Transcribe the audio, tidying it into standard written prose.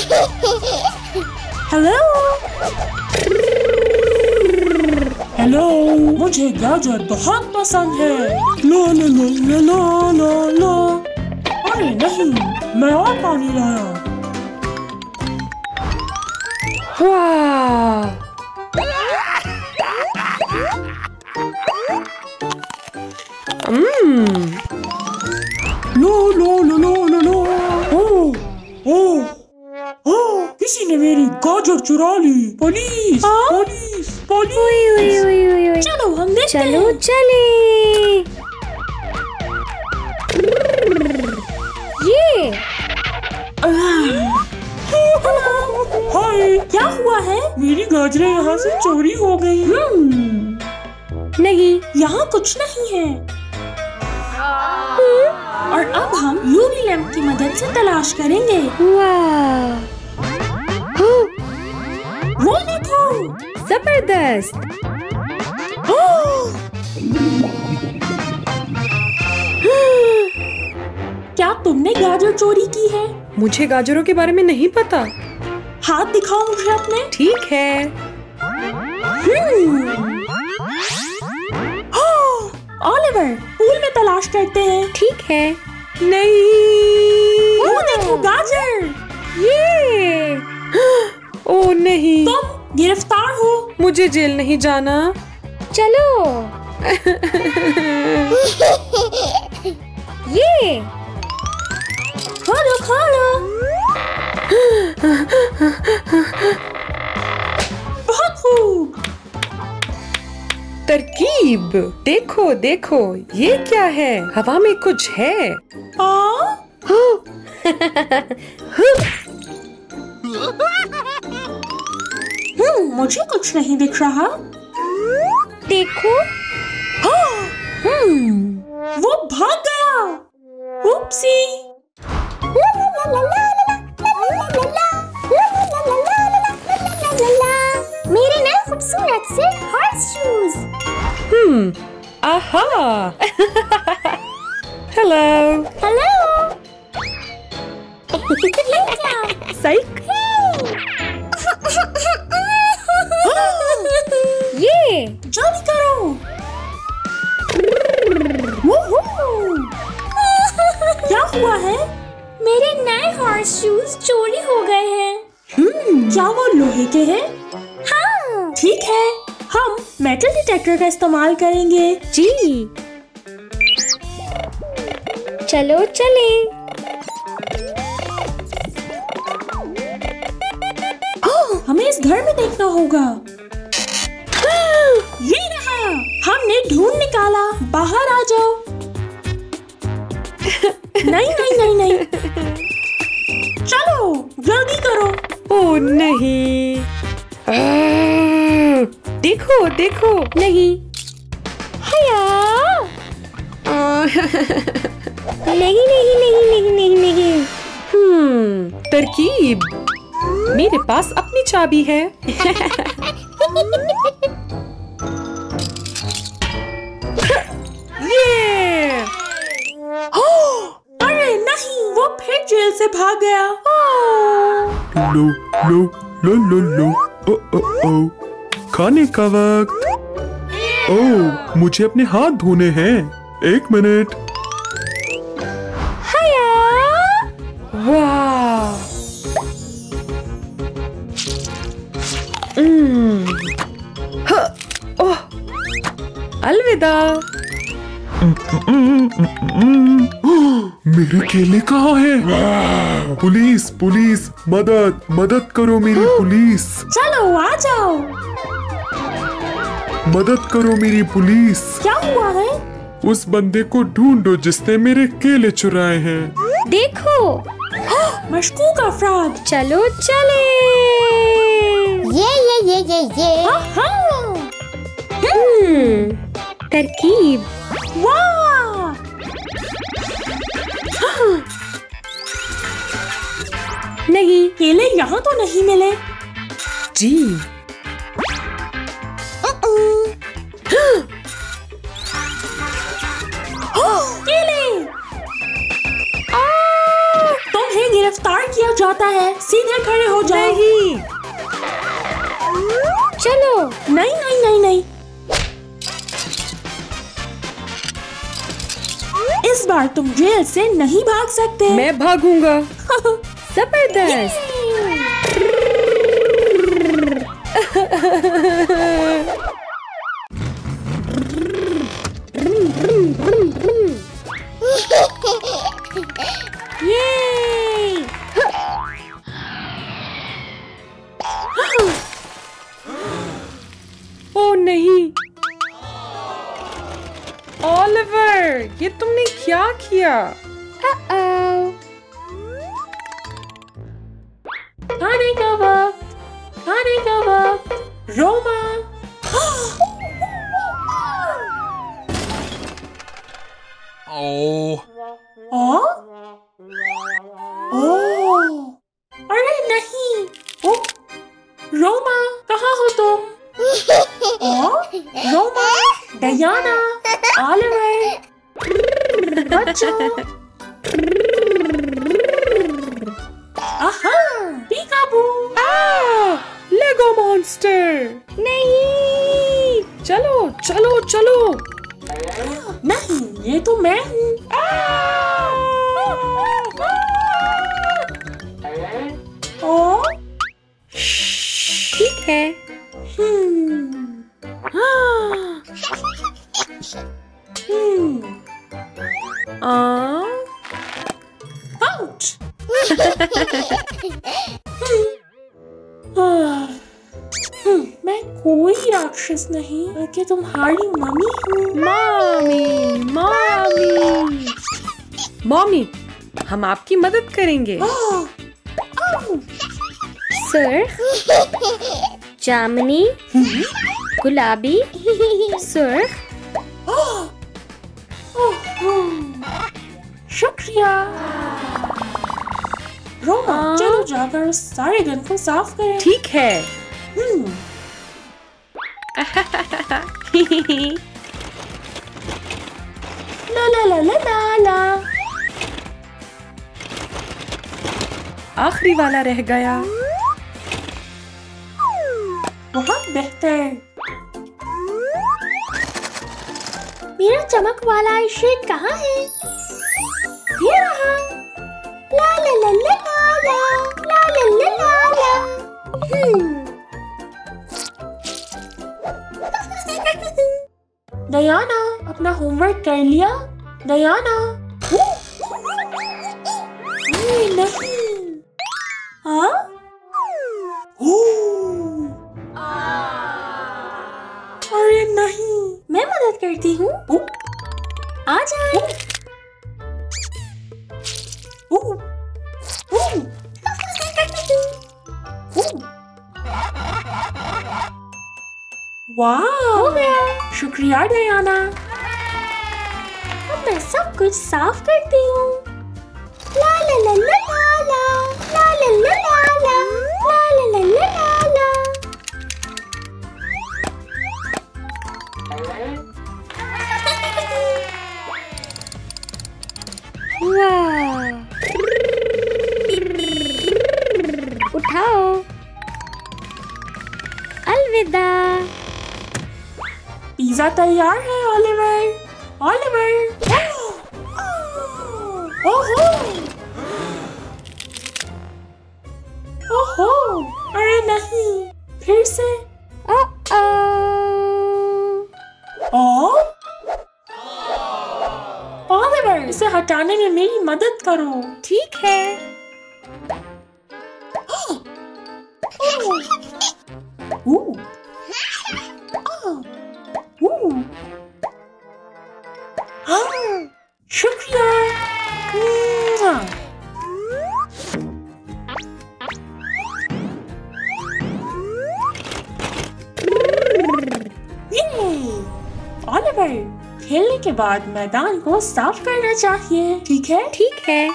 Hello hello, मुझे गाजर बहुत पसंद है। लो लो लो लो लो लो लो। अरे नहीं, मैं और पानी लाया। वाह! लो लो लो लो लो लो। ओह ओह ओह, किसी ने मेरी गाजर चुरा ली। Police police police. चलो हम देखते हैं। चलो चले। ये हाय, क्या हुआ है? मेरी गाजरें यहाँ से चोरी हो गई। नहीं, यहाँ कुछ नहीं है। और अब हम यूवी लैंप की मदद से तलाश करेंगे। वाह! वो देखो। जबरदस्त! क्या तुमने गाजर चोरी की है? मुझे गाजरों के बारे में नहीं पता। हाथ दिखाओ मुझे अपने। ठीक है। ऑलिवर, पूल में तलाश करते हैं। ठीक है। नहीं, वो देखो गाजर। ये ओ नहीं, तुम गिरफ्तार हो। मुझे जेल नहीं जाना। चलो। ये खोलो खोलो। बहुत खूब। तरकीब देखो देखो, ये क्या है? हवा में कुछ है। मुझे कुछ नहीं दिख रहा। देखो। वो भाग गया। उपसी। मेरे नए खूबसूरत से हॉर्स शूज। आहा। हेलो। हेलो। साइक। ये जल्दी करो। क्या हुआ है? मेरे नए हॉर्स शूज चोरी हो गए हैं। क्या वो लोहे के हैं? हाँ। ठीक है, हम मेटल डिटेक्टर का इस्तेमाल करेंगे। जी। चलो चले। हमें इस घर में देखना होगा। ये रहा, हमने ढूंढ निकाला। बाहर आ जाओ। नहीं नहीं नहीं नहीं, चलो जल्दी करो। ओ नहीं। देखो देखो। नहीं। हया। नहीं नहीं नहीं नहीं नहीं नहीं। तरकीब। मेरे पास अपनी चाबी है। ये। अरे नहीं, वो फिर जेल से भाग गया। लो लो लो लो लो। ओ ओ ओ, खाने का वक्त। ओह, मुझे अपने हाथ धोने हैं। 1 मिनट। वाह। ओह, अलविदा। मेरे केले कहाँ हैं? पुलिस पुलिस, मदद मदद करो मेरी पुलिस। चलो आ जाओ। मदद करो मेरी पुलिस। क्या हुआ है? उस बंदे को ढूंढो जिसने मेरे केले चुराए हैं। देखो। मशकूक अफराद। चलो चले। ये। तरकीब। वाह! नहीं। केले यहाँ तो नहीं मिले। जी। केले! तुम्हें गिरफ्तार किया जाता है, सीधे खड़े हो जाओ। नहीं। चलो। नहीं नहीं नहीं नहीं, इस बार तुम जेल से नहीं भाग सकते। मैं भागूंगा। जबरदस्त। ये ओ नहीं, ऑलिवर, ये तुमने क्या किया? खाने का वक्त, खाने का वक्त। रोमा। ओ, अरे नहीं। ओ, रोमा, कहाँ हो तुम? रोमा, डयाना, ऑलिवर, बच्चों। आहा, पीकाबू। लेगो मॉन्स्टर। नहीं। चलो चलो चलो। नहीं, ये तो मैं हूँ। ओ, ठीक है। आउट। मैं कोई राक्षस नहीं, बल्कि तुम्हारी मम्मी हूँ। मम्मी मम्मी मम्मी, हम आपकी मदद करेंगे। सर, जामुनी, गुलाबी, सर। शुक्रिया। रोमा, चलो जाकर उस सारे गन को साफ करें। ठीक है। ला ला ला ला ला ला। आखिरी वाला रह गया। बहुत बेहतर। मेरा चमक वाला आई शेड कहाँ है? ये रहा। ला ला ला ला ला ला ला ला ला ला। डयाना, अपना होमवर्क कर लिया? डयाना। नहीं। हाँ? अरे नहीं। मैं मदद करती हूँ। आ जाए। वाह, शुक्रिया डयाना। अब मैं सब कुछ साफ करती हूँ। ला ला ला ला ला ला ला ला ला ला ला ला ला ला ला। वाह, उठाओ। अलविदा। पिज़्ज़ा तैयार है ऑलिवर। ऑलिवर। ओहो। ओहो, अरे नहीं, फिर से। ऑलिवर, इसे हटाने में मेरी मदद करो। ठीक है। शुक्रिया। ऑलिवर, खेलने के बाद मैदान को साफ करना चाहिए, ठीक है? ठीक है।